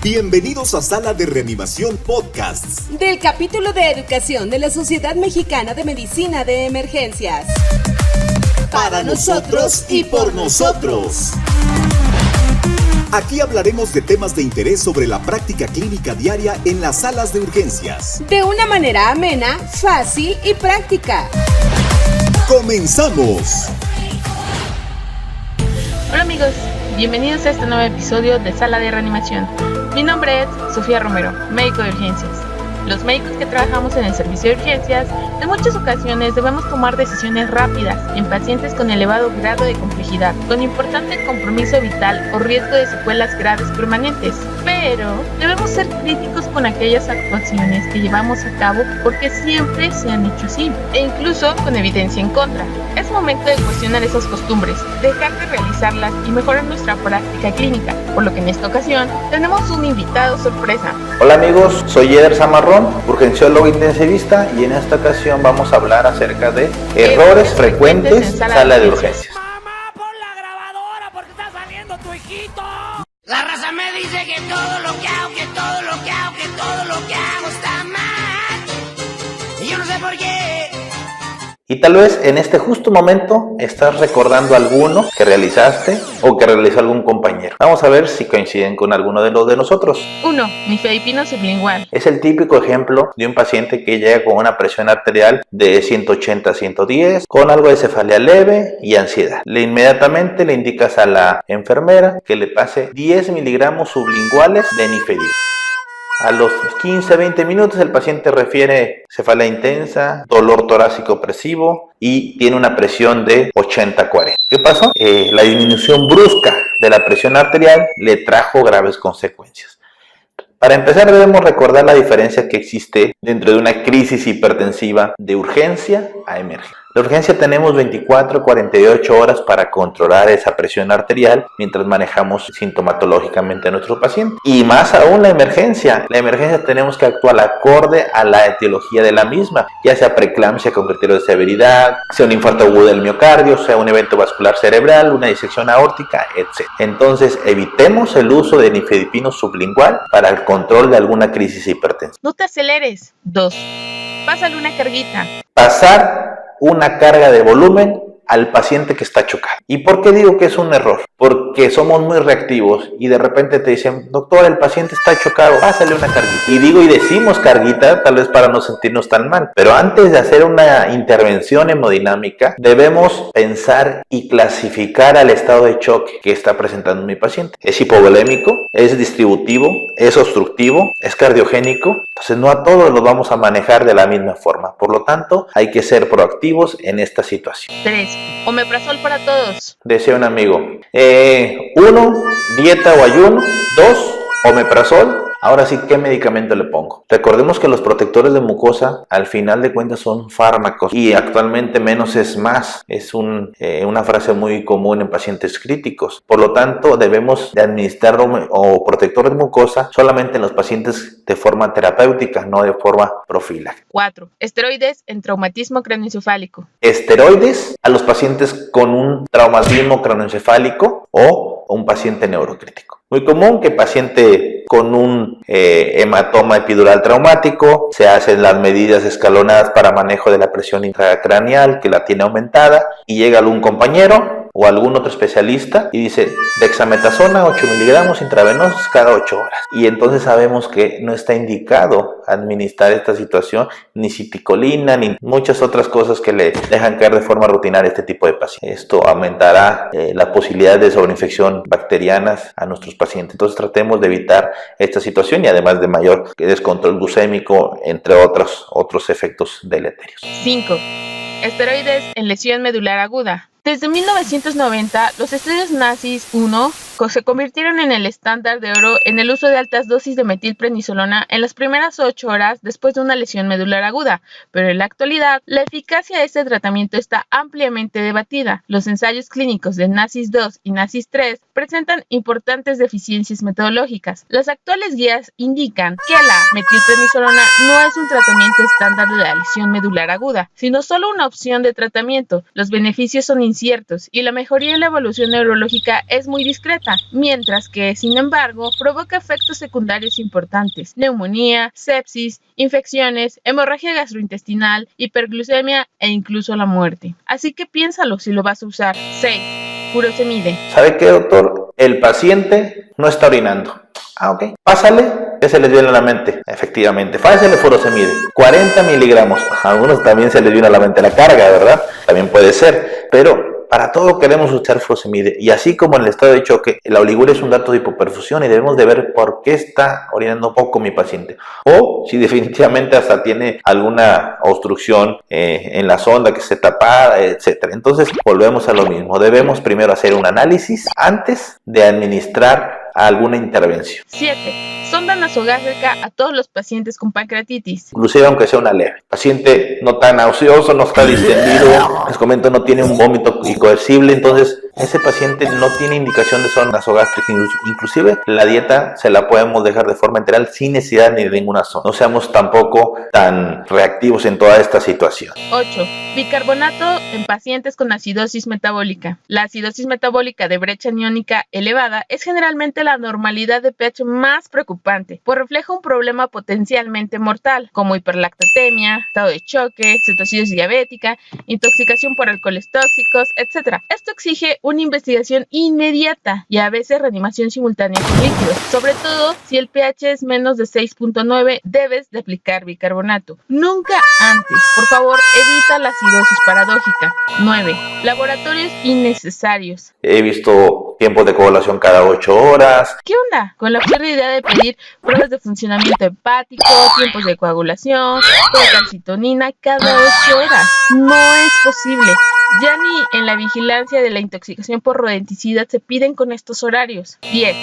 Bienvenidos a Sala de Reanimación Podcasts. Del capítulo de Educación de la Sociedad Mexicana de Medicina de Emergencias. Para nosotros y por nosotros. Aquí hablaremos de temas de interés sobre la práctica clínica diaria en las salas de urgencias. De una manera amena, fácil y práctica. ¡Comenzamos! Hola amigos, bienvenidos a este nuevo episodio de Sala de Reanimación. Mi nombre es Sofía Romero, médico de urgencias. Los médicos que trabajamos en el servicio de urgencias, en muchas ocasiones debemos tomar decisiones rápidas en pacientes con elevado grado de complejidad, con importante compromiso vital o riesgo de secuelas graves permanentes. Pero debemos ser críticos con aquellas actuaciones que llevamos a cabo porque siempre se han hecho así, e incluso con evidencia en contra. Es momento de cuestionar esas costumbres, dejar de realizarlas y mejorar nuestra práctica clínica, por lo que en esta ocasión tenemos un invitado sorpresa. Hola amigos, soy Eder Zamarrón, urgenciólogo intensivista, y en esta ocasión vamos a hablar acerca de errores frecuentes en sala de urgencias. ¡Mamá, pon la grabadora porque está saliendo tu hijito! La raza me dice que todo lo que hago, que todo lo que hago, que todo lo que hago está mal. Y yo no sé por qué. Y tal vez en este justo momento estás recordando alguno que realizaste o que realizó algún compañero. Vamos a ver si coinciden con alguno de los de nosotros. 1. Nifedipino sublingual. Es el típico ejemplo de un paciente que llega con una presión arterial de 180 a 110, con algo de cefalea leve y ansiedad. Inmediatamente le indicas a la enfermera que le pase 10 miligramos sublinguales de nifedipino. A los 15-20 minutos el paciente refiere cefalea intensa, dolor torácico opresivo y tiene una presión de 80-40. ¿Qué pasó? La disminución brusca de la presión arterial le trajo graves consecuencias. Para empezar debemos recordar la diferencia que existe dentro de una crisis hipertensiva de urgencia a emergencia. La urgencia tenemos 24-48 horas para controlar esa presión arterial mientras manejamos sintomatológicamente a nuestro paciente. Y más aún la emergencia. La emergencia tenemos que actuar acorde a la etiología de la misma, ya sea preeclampsia con criterio de severidad, sea un infarto agudo del miocardio, sea un evento vascular cerebral, una disección aórtica, etc. Entonces evitemos el uso de nifedipino sublingual para el control de alguna crisis hipertensiva. No te aceleres. 2. Pásale una carguita. Pasar una carga de volumen al paciente que está chocado. ¿Y por qué digo que es un error? Porque somos muy reactivos y de repente te dicen, doctor, el paciente está chocado, pásale una carguita. Y decimos carguita tal vez para no sentirnos tan mal, pero antes de hacer una intervención hemodinámica debemos pensar y clasificar al estado de choque que está presentando mi paciente. ¿Es hipovolémico? ¿Es distributivo? ¿Es obstructivo? ¿Es cardiogénico? Entonces no a todos los vamos a manejar de la misma forma. Por lo tanto, hay que ser proactivos en esta situación. 3. Omeprazol para todos. Decía un amigo, 1, dieta o ayuno. 2, omeprazol. Ahora sí, ¿qué medicamento le pongo? Recordemos que los protectores de mucosa al final de cuentas son fármacos y actualmente menos es más. Es una frase muy común en pacientes críticos. Por lo tanto, debemos de administrar protectores de mucosa solamente en los pacientes de forma terapéutica, no de forma profiláctica. 4. Esteroides en traumatismo craneoencefálico. Esteroides a los pacientes con un traumatismo craneoencefálico o un paciente neurocrítico. Muy común que paciente con un hematoma epidural traumático se hacen las medidas escalonadas para manejo de la presión intracraneal que la tiene aumentada y llega algún compañero o algún otro especialista y dice dexametasona 8 miligramos intravenosos cada 8 horas. Y entonces sabemos que no está indicado administrar esta situación, ni citicolina, ni muchas otras cosas que le dejan caer de forma rutinaria a este tipo de pacientes. Esto aumentará la posibilidad de sobreinfección bacterianas a nuestros pacientes. Entonces tratemos de evitar esta situación y además de mayor descontrol glucémico, entre otros efectos deleterios. 5. Esteroides en lesión medular aguda. Desde 1990, los estudios NACIS-1 se convirtieron en el estándar de oro en el uso de altas dosis de metilprednisolona en las primeras 8 horas después de una lesión medular aguda, pero en la actualidad, la eficacia de este tratamiento está ampliamente debatida. Los ensayos clínicos de NACIS-2 y NACIS-3 presentan importantes deficiencias metodológicas. Las actuales guías indican que la metilprednisolona no es un tratamiento estándar de la lesión medular aguda, sino solo una opción de tratamiento. Los beneficios son inciertos y la mejoría en la evolución neurológica es muy discreta. completa, mientras que, sin embargo, provoca efectos secundarios importantes: neumonía, sepsis, infecciones, hemorragia gastrointestinal, hiperglucemia e incluso la muerte. Así que piénsalo si lo vas a usar. 6. Furosemide. ¿Sabe qué, doctor? El paciente no está orinando. Ok. Pásale, ¿qué se les viene a la mente? Efectivamente, pásale furosemide. 40 miligramos. A algunos también se les viene a la mente la carga, ¿verdad? También puede ser, pero para todo queremos usar furosemide. Y así como en el estado de choque, la oliguria es un dato de hipoperfusión y debemos de ver por qué está orinando poco mi paciente. O si definitivamente hasta tiene alguna obstrucción en la sonda que se tapa, etc. Entonces volvemos a lo mismo. Debemos primero hacer un análisis antes de administrar alguna intervención. 7. Sonda nasogástrica a todos los pacientes con pancreatitis. Inclusive aunque sea una leve. Paciente no está nauseoso, no está distendido, les comento, no tiene un vómito incoercible, entonces ese paciente no tiene indicación de sonda nasogástrica. Inclusive la dieta se la podemos dejar de forma enteral sin necesidad ni de ninguna sonda. No seamos tampoco tan reactivos en toda esta situación. 8. Bicarbonato en pacientes con acidosis metabólica. La acidosis metabólica de brecha aniónica elevada es generalmente la anormalidad de pH más preocupante, pues refleja un problema potencialmente mortal, como hiperlactatemia, estado de choque, cetoacidosis diabética, intoxicación por alcoholes tóxicos, etc. Esto exige una investigación inmediata y a veces reanimación simultánea con líquidos. Sobre todo si el pH es menos de 6.9, debes de aplicar bicarbonato. Nunca antes. Por favor, evita la acidosis paradójica. 9. Laboratorios innecesarios. He visto tiempos de coagulación cada 8 horas. ¿Qué onda con la absurda idea de pedir pruebas de funcionamiento hepático, tiempos de coagulación, calcitonina cada 8 horas? No es posible. Ya ni en la vigilancia de la intoxicación por rodenticidas se piden con estos horarios. 10.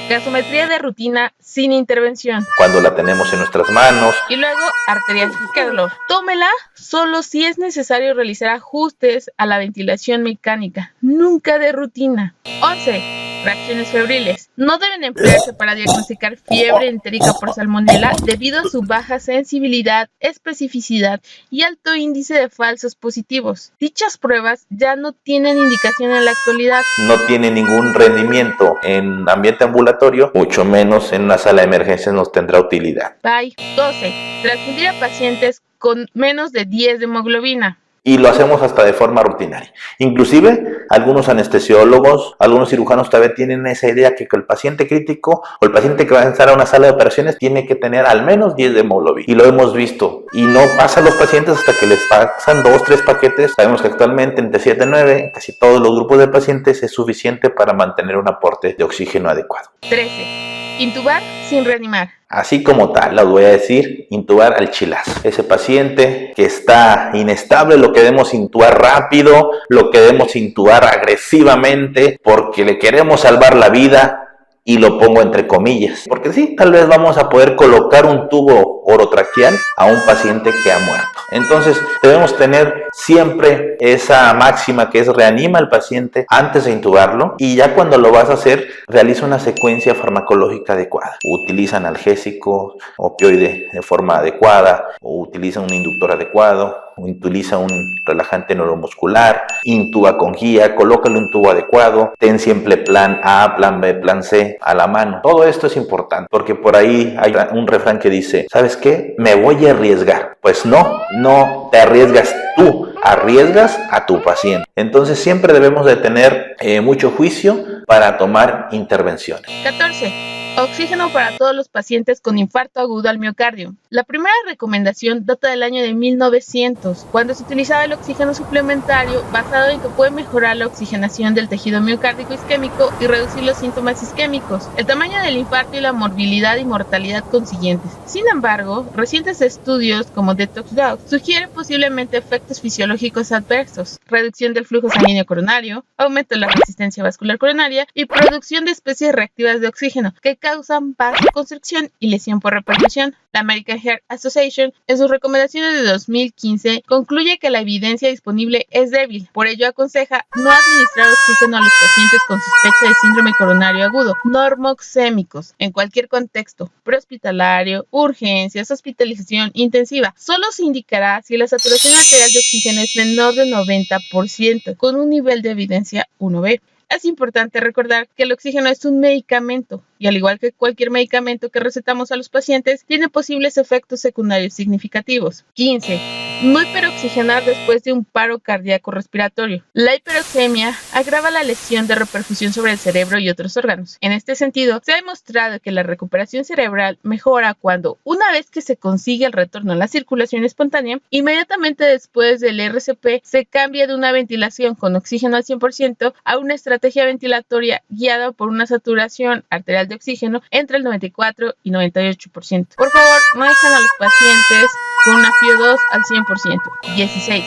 Gasometría de rutina sin intervención. Cuando la tenemos en nuestras manos. Y luego, arterioscleroscopia. Tómela solo si es necesario realizar ajustes a la ventilación mecánica. Nunca de rutina. 11. Reacciones febriles. No deben emplearse para diagnosticar fiebre entérica por salmonela debido a su baja sensibilidad, especificidad y alto índice de falsos positivos. Dichas pruebas ya no tienen indicación en la actualidad. No tiene ningún rendimiento en ambiente ambulatorio, mucho menos en una sala de emergencias nos tendrá utilidad. Bye. 12. Transfundir a pacientes con menos de 10 de hemoglobina. Y lo hacemos hasta de forma rutinaria. Inclusive, algunos anestesiólogos, algunos cirujanos todavía tienen esa idea que el paciente crítico o el paciente que va a entrar a una sala de operaciones tiene que tener al menos 10 de hemoglobina. Y lo hemos visto. Y no pasa a los pacientes hasta que les pasan 2 o 3 paquetes. Sabemos que actualmente entre 7 y 9, casi todos los grupos de pacientes es suficiente para mantener un aporte de oxígeno adecuado. 13. Intubar sin reanimar. Así como tal, lo voy a decir, intubar al chilazo. Ese paciente que está inestable lo queremos intubar rápido, lo queremos intubar agresivamente porque le queremos salvar la vida. Y lo pongo entre comillas, porque sí, tal vez vamos a poder colocar un tubo orotraqueal a un paciente que ha muerto. Entonces, debemos tener siempre esa máxima que es reanima al paciente antes de intubarlo y ya cuando lo vas a hacer, realiza una secuencia farmacológica adecuada. Utiliza analgésico, opioide de forma adecuada, o utiliza un inductor adecuado, utiliza un relajante neuromuscular, intuba con guía, colócale un tubo adecuado, ten siempre plan A, plan B, plan C a la mano. Todo esto es importante porque por ahí hay un refrán que dice, ¿sabes qué? Me voy a arriesgar. Pues no te arriesgas tú, arriesgas a tu paciente. Entonces siempre debemos de tener mucho juicio para tomar intervenciones. 14. Oxígeno para todos los pacientes con infarto agudo al miocardio. La primera recomendación data del año de 1900, cuando se utilizaba el oxígeno suplementario basado en que puede mejorar la oxigenación del tejido miocárdico isquémico y reducir los síntomas isquémicos, el tamaño del infarto y la morbilidad y mortalidad consiguientes. Sin embargo, recientes estudios como Detox Dogs sugieren posiblemente efectos fisiológicos adversos, reducción del flujo sanguíneo coronario, aumento de la resistencia vascular coronaria y producción de especies reactivas de oxígeno que causan vasoconstricción y lesión por repercusión. La American Heart Association, en sus recomendaciones de 2015, concluye que la evidencia disponible es débil. Por ello, aconseja no administrar oxígeno a los pacientes con sospecha de síndrome coronario agudo, normoxémicos, en cualquier contexto, prehospitalario, urgencias, hospitalización intensiva. Solo se indicará si la saturación arterial de oxígeno es menor del 90%, con un nivel de evidencia 1B. Es importante recordar que el oxígeno es un medicamento y al igual que cualquier medicamento que recetamos a los pacientes, tiene posibles efectos secundarios significativos. 15. No hiperoxigenar después de un paro cardíaco respiratorio. La hiperoxemia agrava la lesión de reperfusión sobre el cerebro y otros órganos. En este sentido, se ha demostrado que la recuperación cerebral mejora cuando, una vez que se consigue el retorno a la circulación espontánea, inmediatamente después del RCP se cambia de una ventilación con oxígeno al 100% a una estrategia ventilatoria guiada por una saturación arterial de oxígeno entre el 94 y 98%. Por favor, no dejen a los pacientes con una FiO2 al 100%. 16.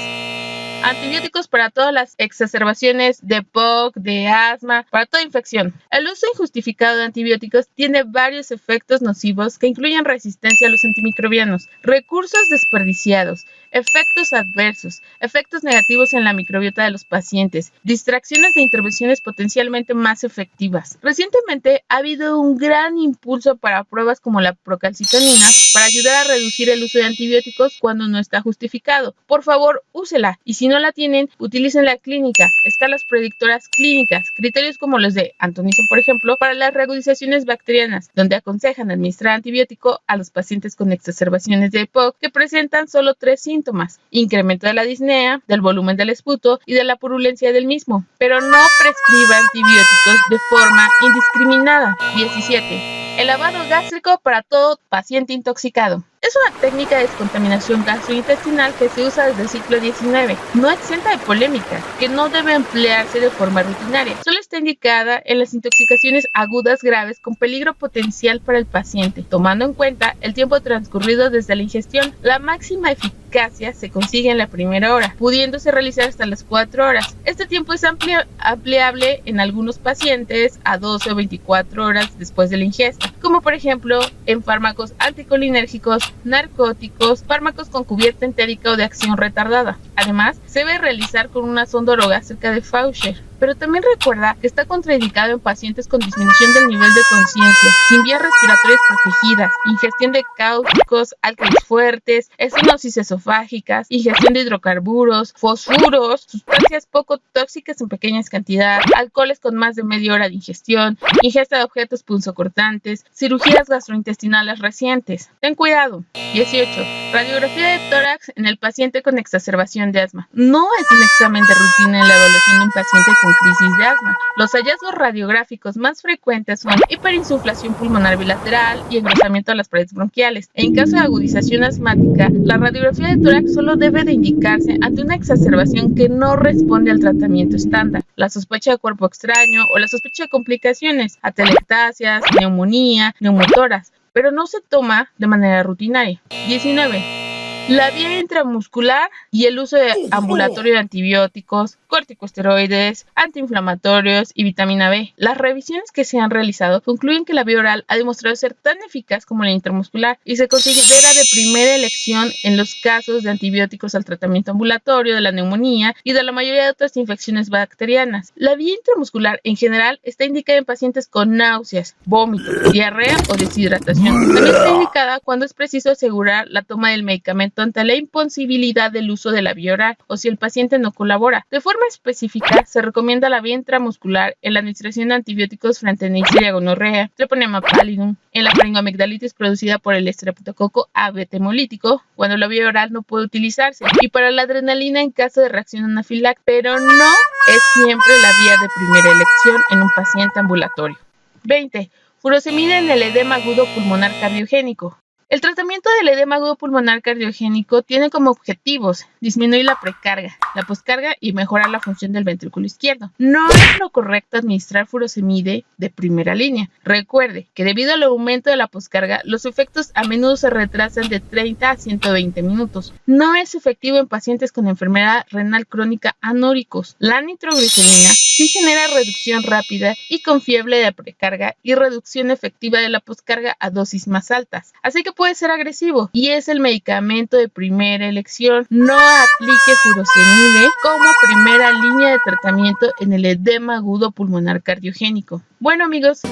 Antibióticos para todas las exacerbaciones de POC, de asma, para toda infección. El uso injustificado de antibióticos tiene varios efectos nocivos que incluyen resistencia a los antimicrobianos, recursos desperdiciados, efectos adversos, efectos negativos en la microbiota de los pacientes, distracciones de intervenciones potencialmente más efectivas. Recientemente ha habido un gran impulso para pruebas como la procalcitonina para ayudar a reducir el uso de antibióticos cuando no está justificado. Por favor, úsela y si no la tienen, utilicen la clínica, escalas predictoras clínicas, criterios como los de Antonison, por ejemplo, para las reagudizaciones bacterianas, donde aconsejan administrar antibiótico a los pacientes con exacerbaciones de EPOC que presentan solo 3 síntomas: incremento de la disnea, del volumen del esputo y de la purulencia del mismo, pero no prescriba antibióticos de forma indiscriminada. 17. El lavado gástrico para todo paciente intoxicado. Es una técnica de descontaminación gastrointestinal que se usa desde el siglo XIX, no exenta de polémica, que no debe emplearse de forma rutinaria. Solo está indicada en las intoxicaciones agudas graves con peligro potencial para el paciente, tomando en cuenta el tiempo transcurrido desde la ingestión. La máxima eficacia se consigue en la primera hora, pudiéndose realizar hasta las 4 horas. Este tiempo es ampliable en algunos pacientes a 12 o 24 horas después de la ingesta, como por ejemplo en fármacos anticolinérgicos, narcóticos, fármacos con cubierta entérica o de acción retardada. Además, se debe realizar con una sonda orogástrica de Faucher. Pero también recuerda que está contraindicado en pacientes con disminución del nivel de conciencia, sin vías respiratorias protegidas, ingestión de cáusticos, álcalis fuertes, estenosis esofágicas, ingestión de hidrocarburos, fosfuros, sustancias poco tóxicas en pequeñas cantidades, alcoholes con más de media hora de ingestión, ingesta de objetos punzocortantes, cirugías gastrointestinales recientes. Ten cuidado. 18. Radiografía de tórax en el paciente con exacerbación de asma. No es un examen de rutina en la evaluación de un paciente con crisis de asma. Los hallazgos radiográficos más frecuentes son hiperinsuflación pulmonar bilateral y engrosamiento de las paredes bronquiales. En caso de agudización asmática, la radiografía de tórax solo debe de indicarse ante una exacerbación que no responde al tratamiento estándar, la sospecha de cuerpo extraño o la sospecha de complicaciones, atelectasias, neumonía, neumotoras, pero no se toma de manera rutinaria. 19. La vía intramuscular y el uso de ambulatorio de antibióticos, corticosteroides, antiinflamatorios y vitamina B. Las revisiones que se han realizado concluyen que la vía oral ha demostrado ser tan eficaz como la intramuscular y se considera de primera elección en los casos de antibióticos al tratamiento ambulatorio de la neumonía y de la mayoría de otras infecciones bacterianas. La vía intramuscular en general está indicada en pacientes con náuseas, vómitos, diarrea o deshidratación. También está indicada cuando es preciso asegurar la toma del medicamento ante la imposibilidad del uso de la vía oral o si el paciente no colabora. De forma específica, se recomienda la vía intramuscular en la administración de antibióticos frente a Neisseria gonorrea, Treponema pallidum, en la faringoamigdalitis producida por el estreptococo ABT hemolítico, cuando la vía oral no puede utilizarse, y para la adrenalina en caso de reacción anafiláctica, pero no es siempre la vía de primera elección en un paciente ambulatorio. 20. Furosemida en el edema agudo pulmonar cardiogénico. El tratamiento del edema agudo pulmonar cardiogénico tiene como objetivos disminuir la precarga, la poscarga y mejorar la función del ventrículo izquierdo. No es lo correcto administrar furosemide de primera línea. Recuerde que debido al aumento de la poscarga, los efectos a menudo se retrasan de 30 a 120 minutos. No es efectivo en pacientes con enfermedad renal crónica anóricos. La nitroglicerina sí genera reducción rápida y confiable de la precarga y reducción efectiva de la poscarga a dosis más altas. Así que puede ser agresivo y es el medicamento de primera elección. No aplique furosemide como primera línea de tratamiento en el edema agudo pulmonar cardiogénico. Bueno, amigos,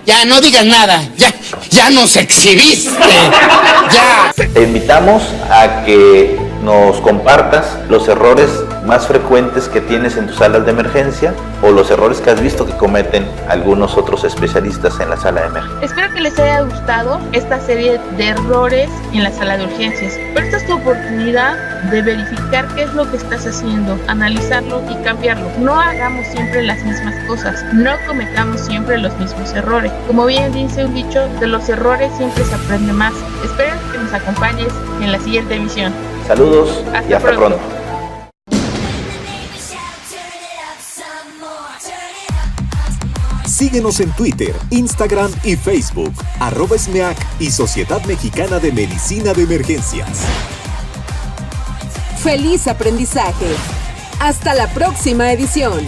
Ya, no digas nada, ya nos exhibiste, ya. Te invitamos a que nos compartas los errores más frecuentes que tienes en tus salas de emergencia o los errores que has visto que cometen algunos otros especialistas en la sala de emergencia. Espero que les haya gustado esta serie de errores en la sala de urgencias. Pero esta es tu oportunidad de verificar qué es lo que estás haciendo, analizarlo y cambiarlo. No hagamos siempre las mismas cosas, no cometamos siempre los mismos errores. Como bien dice un dicho, de los errores siempre se aprende más. Espero que nos acompañes en la siguiente emisión. Saludos y hasta pronto. Síguenos en Twitter, Instagram y Facebook, @SMEAC y Sociedad Mexicana de Medicina de Emergencias. ¡Feliz aprendizaje! ¡Hasta la próxima edición!